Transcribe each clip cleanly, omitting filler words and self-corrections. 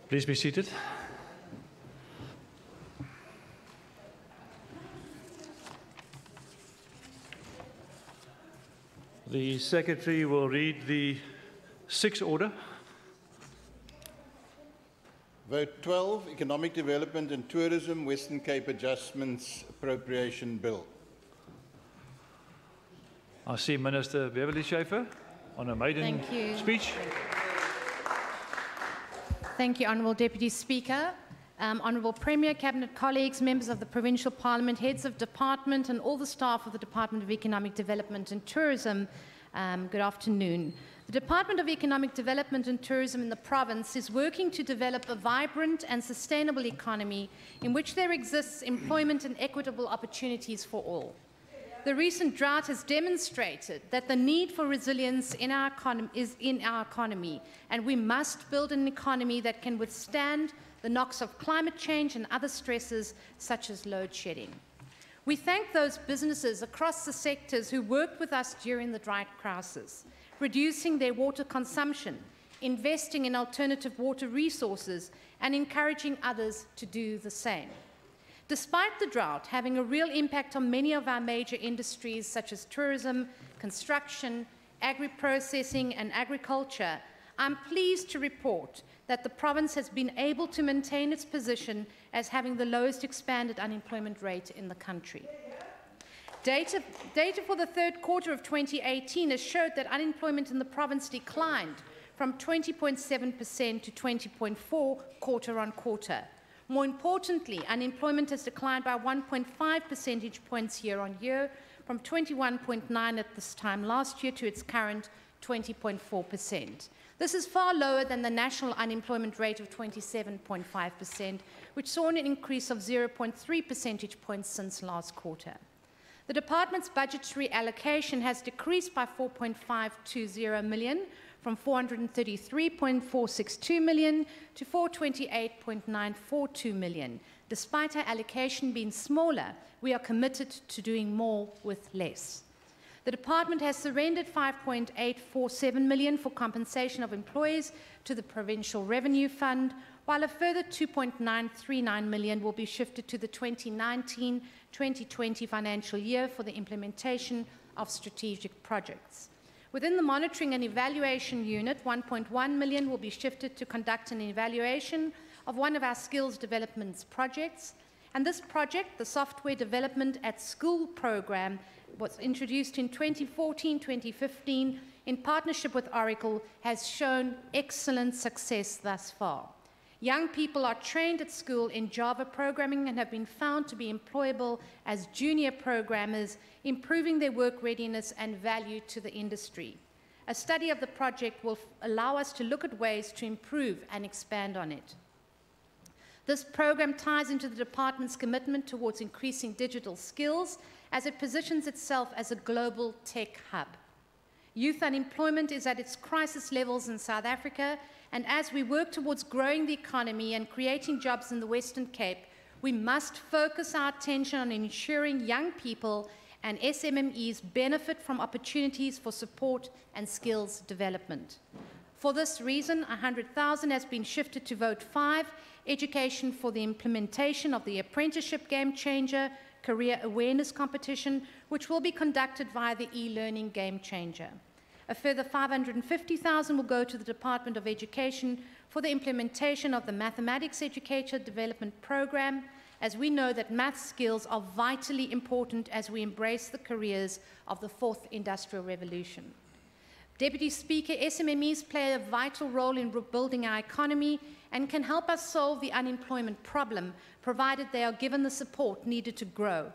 Please be seated. The Secretary will read the sixth order. Vote 12, Economic Development and Tourism, Western Cape Adjustments Appropriation Bill. I see Minister Beverly Schaefer on a maiden speech. Thank you, Honourable Deputy Speaker. Honourable Premier, Cabinet colleagues, members of the Provincial Parliament, heads of department and all the staff of the Department of Economic Development and Tourism, good afternoon. The Department of Economic Development and Tourism in the province is working to develop a vibrant and sustainable economy in which there exists employment and equitable opportunities for all. The recent drought has demonstrated that the need for resilience in our economy, and we must build an economy that can withstand the knocks of climate change and other stresses such as load shedding. We thank those businesses across the sectors who worked with us during the drought crisis, reducing their water consumption, investing in alternative water resources, and encouraging others to do the same. Despite the drought having a real impact on many of our major industries such as tourism, construction, agri-processing and agriculture, I'm pleased to report that the province has been able to maintain its position as having the lowest expanded unemployment rate in the country. Data for the third quarter of 2018 has showed that unemployment in the province declined from 20.7% to 20.4% quarter on quarter. More importantly, unemployment has declined by 1.5 percentage points year on year, from 21.9% at this time last year to its current 20.4%. This is far lower than the national unemployment rate of 27.5%, which saw an increase of 0.3 percentage points since last quarter. The department's budgetary allocation has decreased by 4.520 million, from 433.462 million to 428.942 million. Despite our allocation being smaller, we are committed to doing more with less. The department has surrendered 5.847 million for compensation of employees to the Provincial Revenue Fund, while a further 2.939 million will be shifted to the 2019-2020 financial year for the implementation of strategic projects. Within the Monitoring and Evaluation Unit, 1.1 million will be shifted to conduct an evaluation of one of our skills development projects. And this project, the Software Development at School program, was introduced in 2014-2015 in partnership with Oracle, has shown excellent success thus far. Young people are trained at school in Java programming and have been found to be employable as junior programmers, improving their work readiness and value to the industry. A study of the project will allow us to look at ways to improve and expand on it. This program ties into the department's commitment towards increasing digital skills as it positions itself as a global tech hub. Youth unemployment is at its crisis levels in South Africa, and as we work towards growing the economy and creating jobs in the Western Cape, we must focus our attention on ensuring young people and SMMEs benefit from opportunities for support and skills development. For this reason, 100,000 has been shifted to Vote 5, Education for the implementation of the Apprenticeship Game Changer Career Awareness Competition, which will be conducted via the e-learning Game Changer. A further 550,000 will go to the Department of Education for the implementation of the Mathematics Educator Development Program, as we know that math skills are vitally important as we embrace the careers of the fourth industrial revolution. Deputy Speaker, SMMEs play a vital role in rebuilding our economy and can help us solve the unemployment problem, provided they are given the support needed to grow.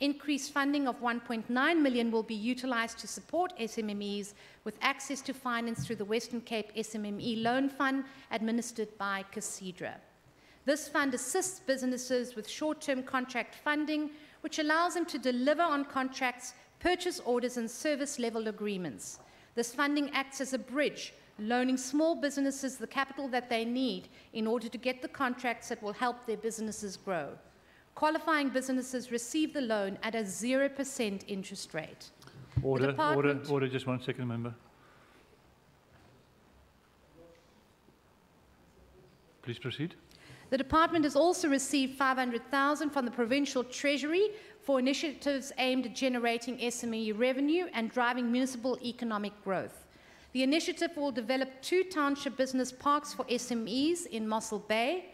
Increased funding of 1.9 million will be utilised to support SMMEs with access to finance through the Western Cape SMME Loan Fund administered by Casidra. This fund assists businesses with short-term contract funding, which allows them to deliver on contracts, purchase orders and service level agreements. This funding acts as a bridge, loaning small businesses the capital that they need in order to get the contracts that will help their businesses grow. Qualifying businesses receive the loan at a 0% interest rate. Order, just 1 second, member. Please proceed. The department has also received 500,000 from the Provincial Treasury for initiatives aimed at generating SME revenue and driving municipal economic growth. The initiative will develop 2 township business parks for SMEs in Mossel Bay.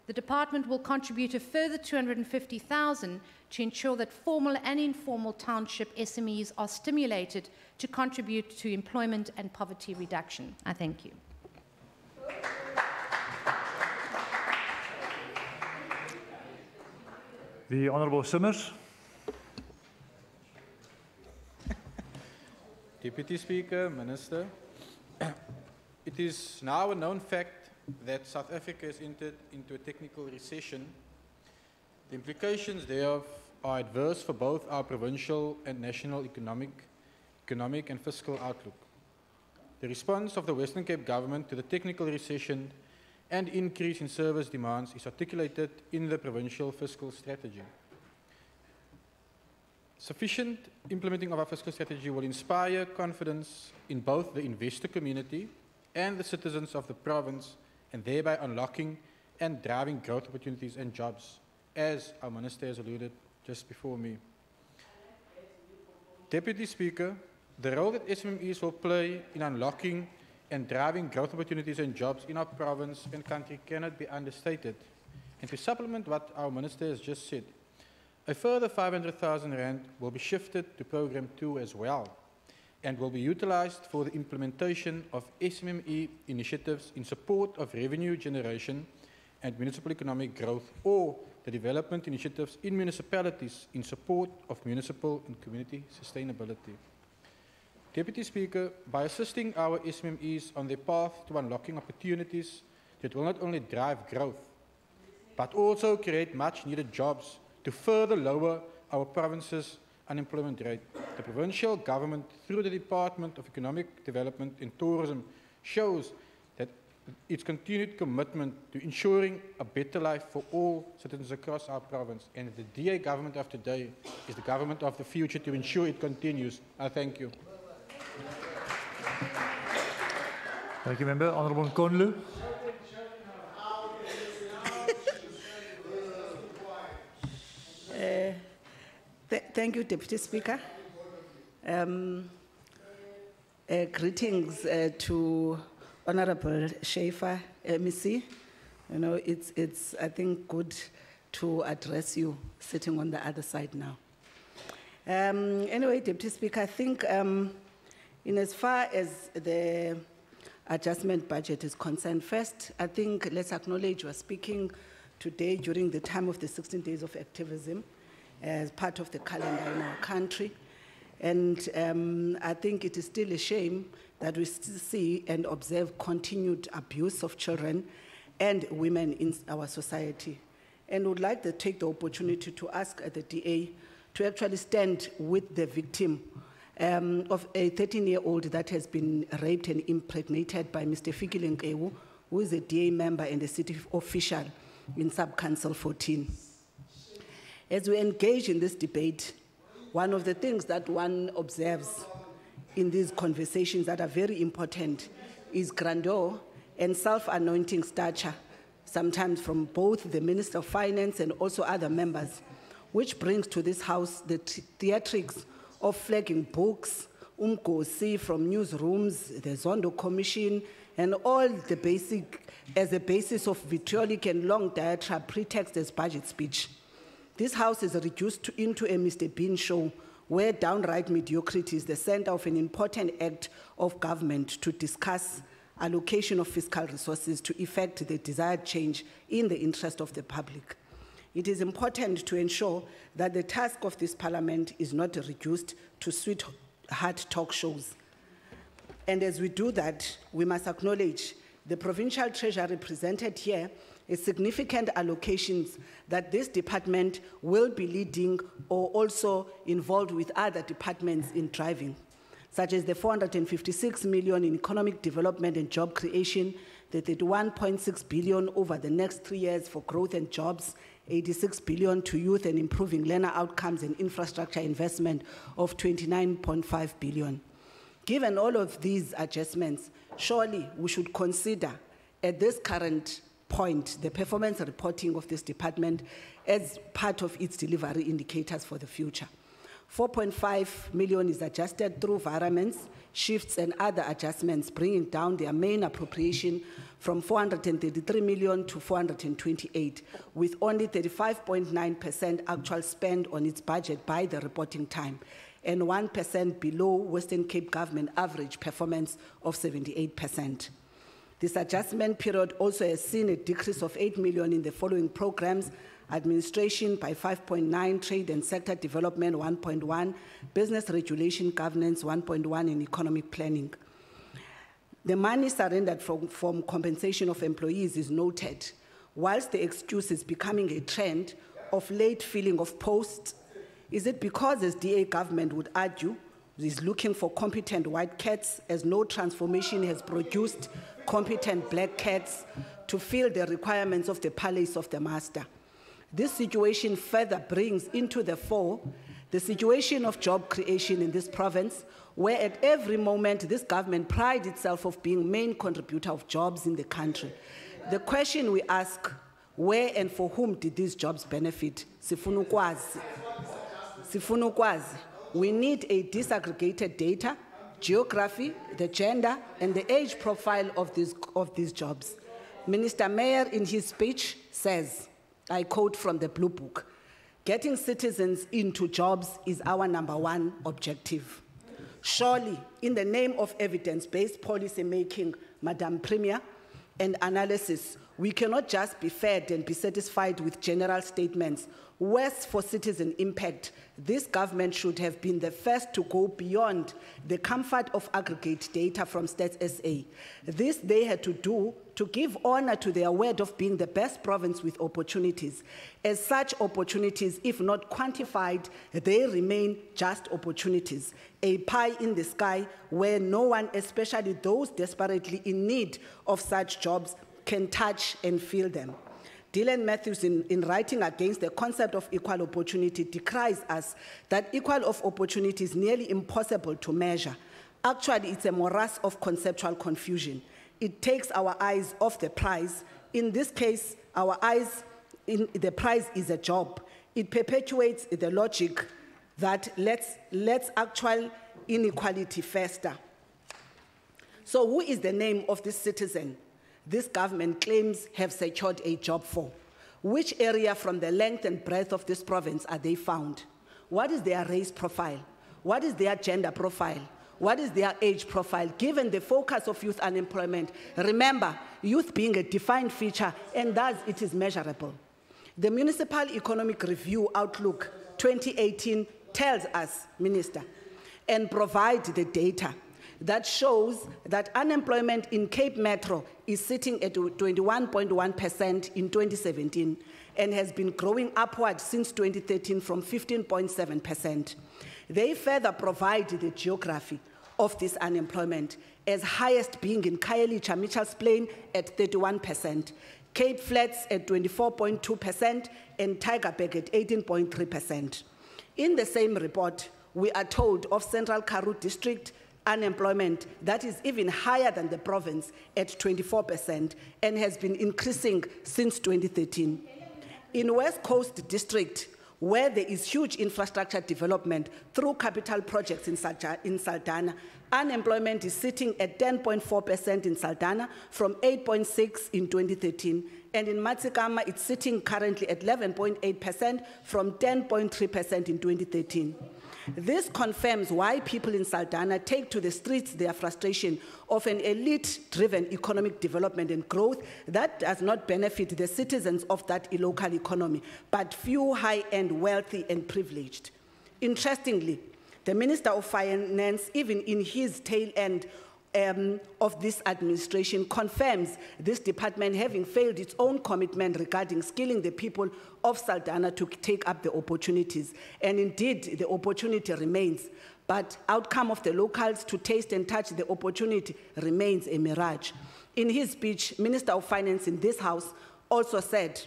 The department will contribute a further 250,000 to ensure that formal and informal township SMEs are stimulated to contribute to employment and poverty reduction. I thank you. The Honourable Simmers. Deputy Speaker, Minister, it is now a known fact that South Africa has entered into a technical recession. The implications thereof are adverse for both our provincial and national economic and fiscal outlook. The response of the Western Cape government to the technical recession and increase in service demands is articulated in the provincial fiscal strategy. Sufficient implementing of our fiscal strategy will inspire confidence in both the investor community and the citizens of the province, and thereby unlocking and driving growth opportunities and jobs, as our Minister has alluded just before me. Deputy Speaker, the role that SMEs will play in unlocking and driving growth opportunities and jobs in our province and country cannot be understated. And to supplement what our Minister has just said, a further 500,000 rand will be shifted to Programme 2 as well, and will be utilized for the implementation of SME initiatives in support of revenue generation and municipal economic growth, or the development initiatives in municipalities in support of municipal and community sustainability. Deputy Speaker, by assisting our SMEs on their path to unlocking opportunities that will not only drive growth, but also create much needed jobs to further lower our province's unemployment rate, the provincial government, through the Department of Economic Development and Tourism, shows that its continued commitment to ensuring a better life for all citizens across our province. And the DA government of today is the government of the future to ensure it continues. I thank you. Thank you, Member. Honourable Nkonlu. Thank you, Deputy Speaker. Greetings to Honourable Schaefer, MEC. You know, it's I think good to address you sitting on the other side now. Anyway, Deputy Speaker, I think in as far as the adjustment budget is concerned, first, I think let's acknowledge we're speaking today during the time of the 16 days of activism as part of the calendar in our country. And I think it is still a shame that we still see and observe continued abuse of children and women in our society. And would like to take the opportunity to ask the DA to actually stand with the victim of a 13-year-old that has been raped and impregnated by Mr. Fikile Nkewu, who is a DA member and a city official in Sub-Council 14. As we engage in this debate, one of the things that one observes in these conversations that are very important is grandeur and self-anointing stature, sometimes from both the Minister of Finance and also other members, which brings to this House the theatrics of flagging books, umgosi from newsrooms, the Zondo Commission, and all the basic, as a basis of vitriolic and long diatribe pretext as budget speech. This House is reduced into a Mr. Bean show where downright mediocrity is the center of an important act of government to discuss allocation of fiscal resources to effect the desired change in the interest of the public. It is important to ensure that the task of this parliament is not reduced to sweetheart talk shows. And as we do that, we must acknowledge the provincial treasurer represented here is significant allocations that this department will be leading or also involved with other departments in driving, such as the 456 million in economic development and job creation, the 31.6 billion over the next 3 years for growth and jobs, 86 billion to youth and improving learner outcomes and infrastructure investment of 29.5 billion. Given all of these adjustments, surely we should consider at this current point the performance reporting of this department as part of its delivery indicators for the future. 4.5 million is adjusted through variaments, shifts, and other adjustments, bringing down their main appropriation from 433 million to 428, with only 35.9% actual spend on its budget by the reporting time, and 1% below Western Cape government average performance of 78%. This adjustment period also has seen a decrease of 8 million in the following programs: administration by 5.9, trade and sector development 1.1, business regulation governance 1.1, and economic planning. The money surrendered from compensation of employees is noted, whilst the excuse is becoming a trend of late filling of posts. Is it because, as DA government would argue, is looking for competent white cats, as no transformation has produced competent black cats to fill the requirements of the palace of the master? This situation further brings into the fore the situation of job creation in this province, where at every moment this government prides itself of being main contributor of jobs in the country. The question we ask, where and for whom did these jobs benefit? Sifuna ukwazi. Sifuna ukwazi. We need a disaggregated data, geography, the gender, and the age profile of these jobs. Minister Mayor, in his speech, says, I quote from the Blue Book, "Getting citizens into jobs is our #1 objective." Surely, in the name of evidence-based policy making, Madam Premier, and analysis, we cannot just be fed and be satisfied with general statements. Worse, for citizen impact, this government should have been the first to go beyond the comfort of aggregate data from Stats SA. This they had to do to give honor to their word of being the best province with opportunities. As such opportunities, if not quantified, they remain just opportunities, a pie in the sky where no one, especially those desperately in need of such jobs, can touch and feel them. Dylan Matthews, in writing against the concept of equal opportunity, decries us that equal of opportunity is nearly impossible to measure. Actually, it's a morass of conceptual confusion. It takes our eyes off the prize. In this case, our eyes in the prize is a job. It perpetuates the logic that let's actual inequality fester. So who is the name of this citizen this government claims have secured a job for? Which area from the length and breadth of this province are they found? What is their race profile? What is their gender profile? What is their age profile, given the focus of youth unemployment? Remember, youth being a defined feature, and thus it is measurable. The Municipal Economic Review Outlook 2018 tells us, Minister, and provides the data that shows that unemployment in Cape Metro is sitting at 21.1% in 2017 and has been growing upward since 2013 from 15.7%. They further provide the geography of this unemployment, as highest being in Khayelitsha, Mitchell's Plain at 31%, Cape Flats at 24.2%, and Tygerberg at 18.3%. In the same report, we are told of Central Karoo District unemployment that is even higher than the province at 24% and has been increasing since 2013. In West Coast District, where there is huge infrastructure development through capital projects in Saldanha, unemployment is sitting at 10.4% in Saldanha from 8.6% in 2013. And in Matsikama, it's sitting currently at 11.8% from 10.3% in 2013. This confirms why people in Saldanha take to the streets their frustration of an elite-driven economic development and growth that does not benefit the citizens of that local economy, but few high-end, wealthy, and privileged. Interestingly, the Minister of Finance, even in his tail end of this administration, confirms this department having failed its own commitment regarding skilling the people of Saldanha to take up the opportunities. And indeed, the opportunity remains, but outcome of the locals to taste and touch the opportunity remains a mirage. In his speech, Minister of Finance in this House also said,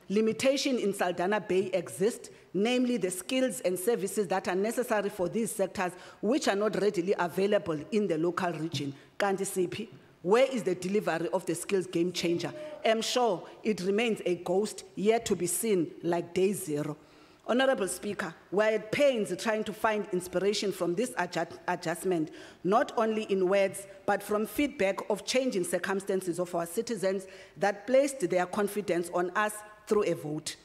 limitation in Saldanha Bay exists, namely the skills and services that are necessary for these sectors, which are not readily available in the local region. Kanti siphi, Where is the delivery of the skills game changer? I'm sure it remains a ghost yet to be seen like day zero. Honorable Speaker, we're at pains trying to find inspiration from this adjustment, not only in words, but from feedback of changing circumstances of our citizens that placed their confidence on us through a vote.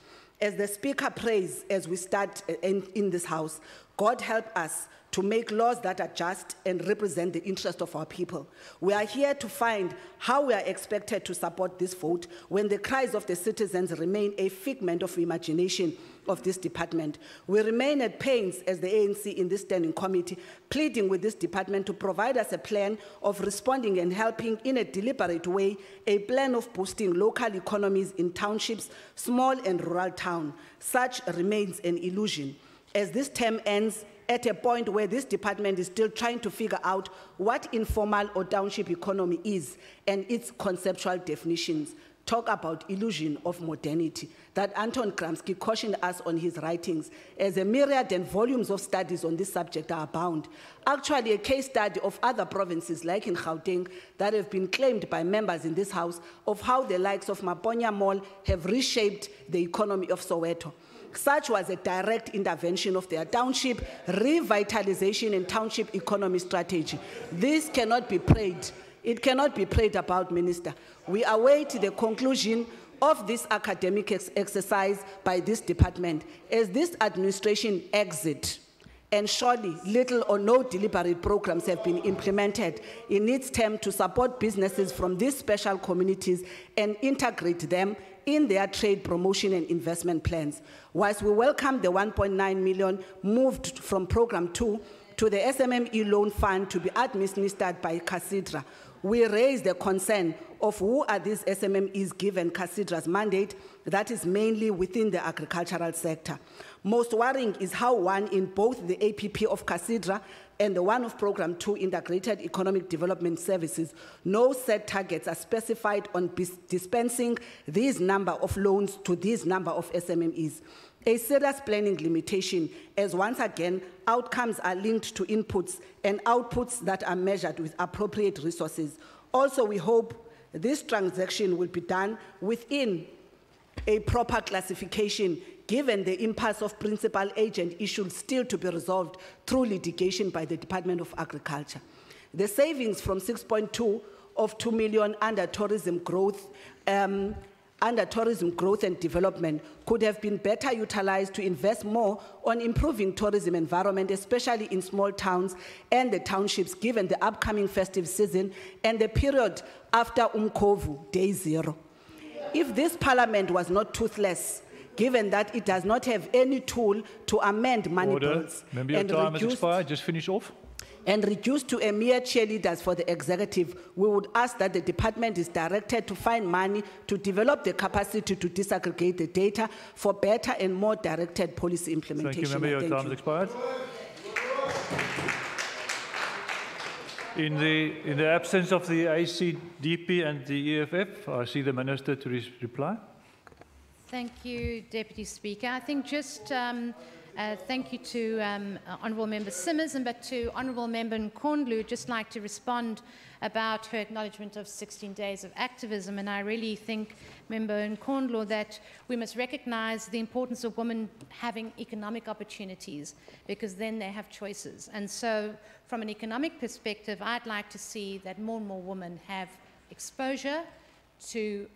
As the Speaker prays as we start in this House, God help us to make laws that are just and represent the interest of our people. We are here to find how we are expected to support this vote when the cries of the citizens remain a figment of imagination of this department. We remain at pains as the ANC in this standing committee, pleading with this department to provide us a plan of responding and helping in a deliberate way, a plan of boosting local economies in townships, small and rural towns. Such remains an illusion. As this term ends, at a point where this department is still trying to figure out what informal or township economy is and its conceptual definitions. Talk about illusion of modernity that Anton Gramsci cautioned us on his writings, as a myriad and volumes of studies on this subject are abound. Actually, a case study of other provinces like in Gauteng that have been claimed by members in this House of how the likes of Maponya Mall have reshaped the economy of Soweto. Such was a direct intervention of their township revitalization and township economy strategy. This cannot be prayed. It cannot be prayed about, Minister. We await the conclusion of this academic exercise by this department as this administration exits. And surely little or no deliberate programs have been implemented in its term to support businesses from these special communities and integrate them in their trade promotion and investment plans. Whilst we welcome the 1.9 million moved from Program 2 to the SMME Loan Fund to be administered by CASIDRA, we raise the concern of who are these SMMEs given CASIDRA's mandate that is mainly within the agricultural sector. Most worrying is how one in both the APP of CASIDRA and the one of Program 2 Integrated Economic Development Services, no set targets are specified on dispensing these number of loans to these number of SMMEs. A serious planning limitation, as once again, outcomes are linked to inputs and outputs that are measured with appropriate resources. Also, we hope this transaction will be done within a proper classification, given the impasse of principal agent issues still to be resolved through litigation by the Department of Agriculture. The savings from 6.2 of 2 million under tourism growth and development could have been better utilized to invest more on improving tourism environment, especially in small towns and the townships, given the upcoming festive season and the period after Umkovu, day zero. If this parliament was not toothless, given that it does not have any tool to amend money bills Remember your time has expired. Just finish off. And reduced to a mere cheerleaders for the executive, we would ask that the department is directed to find money to develop the capacity to disaggregate the data for better and more directed policy implementation. Thank you. Remember your time has expired. In the absence of the ACDP and the EFF, I see the Minister to reply. Thank you, Deputy Speaker. I think just thank you to Honourable Member Simmers, but to Honourable Member Nkondlu, just like to respond about her acknowledgement of 16 days of activism. And I really think, Member Nkondlu, that we must recognise the importance of women having economic opportunities, because then they have choices. And so from an economic perspective, I'd like to see that more and more women have exposure to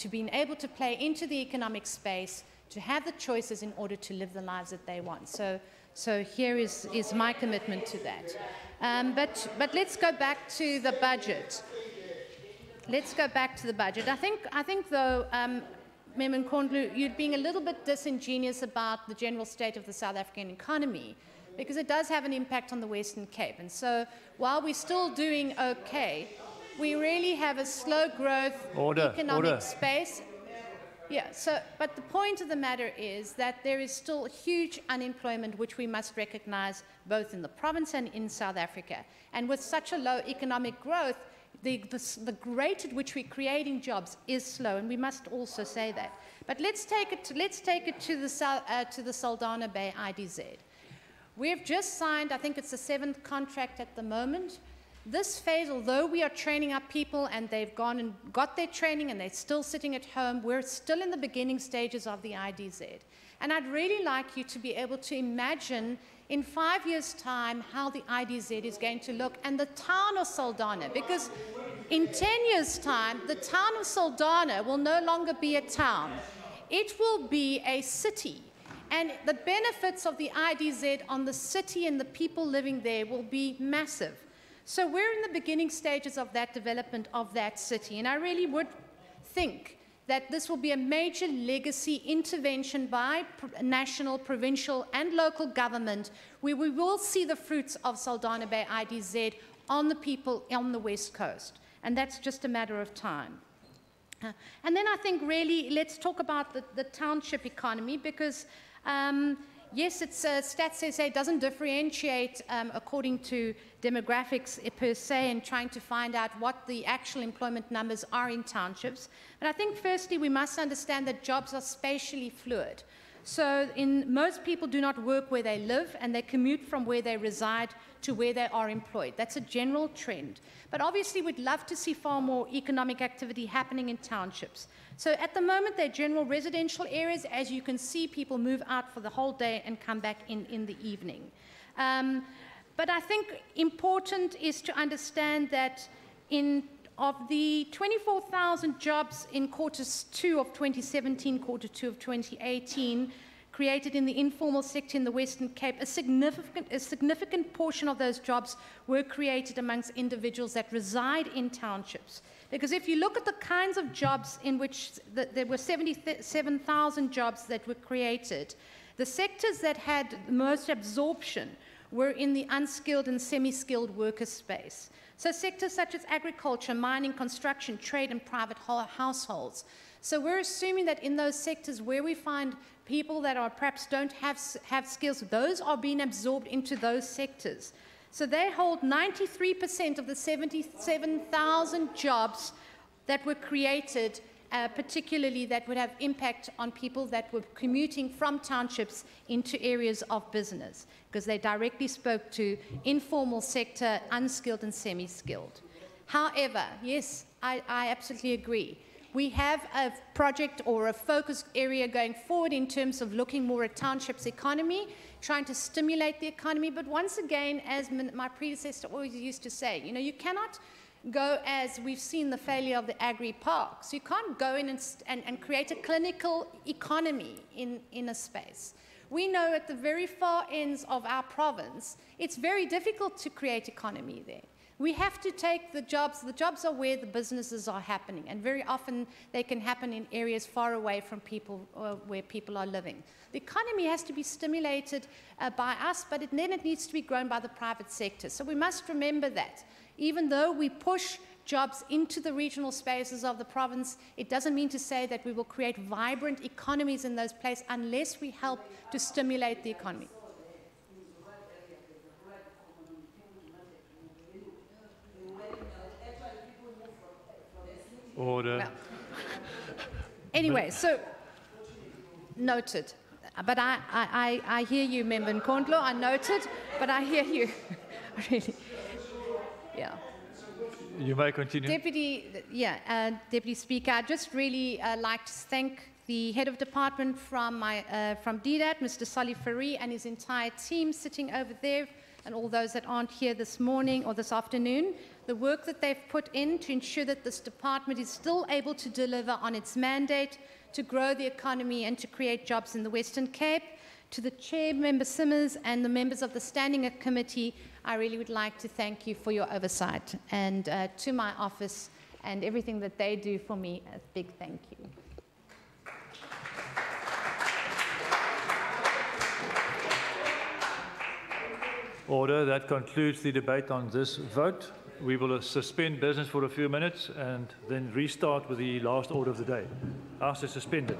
being able to play into the economic space, to have the choices in order to live the lives that they want. So here is my commitment to that. But let's go back to the budget. Let's go back to the budget. I think though, Member Nkondlu, you're being a little bit disingenuous about the general state of the South African economy, because it does have an impact on the Western Cape. And so while we're still doing okay, we really have a slow growth economic space. Yeah, but the point of the matter is that there is still huge unemployment, which we must recognize both in the province and in South Africa. And with such a low economic growth, the rate at which we're creating jobs is slow, and we must also say that. But let's take it to the Saldanha Bay IDZ. We've just signed, I think it's the 7th contract at the moment. This phase, although we are training up people and they've gone and got their training and they're still sitting at home, we're still in the beginning stages of the IDZ. And I'd really like you to be able to imagine in 5 years' time how the IDZ is going to look and the town of Saldanha, because in 10 years' time, the town of Saldanha will no longer be a town. It will be a city. And the benefits of the IDZ on the city and the people living there will be massive. So we're in the beginning stages of that development of that city. And I really would think that this will be a major legacy intervention by national, provincial, and local government, where we will see the fruits of Saldanha Bay IDZ on the people on the West Coast. And that's just a matter of time. And then I think really let's talk about the township economy, because yes, it's Stats SA doesn't differentiate according to demographics per se and trying to find out what the actual employment numbers are in townships. But I think firstly we must understand that jobs are spatially fluid. So most people do not work where they live, and they commute from where they reside to where they are employed. That's a general trend. But obviously we'd love to see far more economic activity happening in townships. So at the moment, they're general residential areas. As you can see, people move out for the whole day and come back in the evening. But I think important is to understand that of the 24,000 jobs in Q2 of 2017, Q2 of 2018, created in the informal sector in the Western Cape, a significant portion of those jobs were created amongst individuals that reside in townships. Because if you look at the kinds of jobs in which there were 77,000 jobs that were created, the sectors that had the most absorption were in the unskilled and semi-skilled worker space. So sectors such as agriculture, mining, construction, trade, and private households. So we're assuming that in those sectors where we find people that are perhaps don't have skills, those are being absorbed into those sectors. So they hold 93% of the 77,000 jobs that were created, particularly that would have impact on people that were commuting from townships into areas of business, because they directly spoke to informal sector, unskilled and semi-skilled. However, yes, I absolutely agree. We have a project or a focus area going forward in terms of looking more at townships economy, trying to stimulate the economy. But once again, as my predecessor always used to say, you cannot go, as we've seen the failure of the agri-parks, you can't go in and create a clinical economy in a space. We know at the very far ends of our province, it's very difficult to create economy there. We have to take the jobs are where the businesses are happening, and very often they can happen in areas far away from people, where people are living. The economy has to be stimulated by us, but then it needs to be grown by the private sector. So we must remember that. Even though we push jobs into the regional spaces of the province, it doesn't mean to say that we will create vibrant economies in those places unless we help to stimulate the economy. Order. Well, anyway, so noted. But I hear you, Member Nkondlo. I noted, but I hear you. Really, yeah. You may continue. Deputy Speaker, I'd just really like to thank the head of department from DDAT, Mr. Solly Fourie, and his entire team sitting over there, and all those that aren't here this morning or this afternoon. The work that they've put in to ensure that this department is still able to deliver on its mandate to grow the economy and to create jobs in the Western Cape. To the Chair, Member Simmers, and the members of the Standing Committee, I really would like to thank you for your oversight. And to my office and everything that they do for me, a big thank you. Order. That concludes the debate on this vote. We will suspend business for a few minutes and then restart with the last order of the day. House is suspended.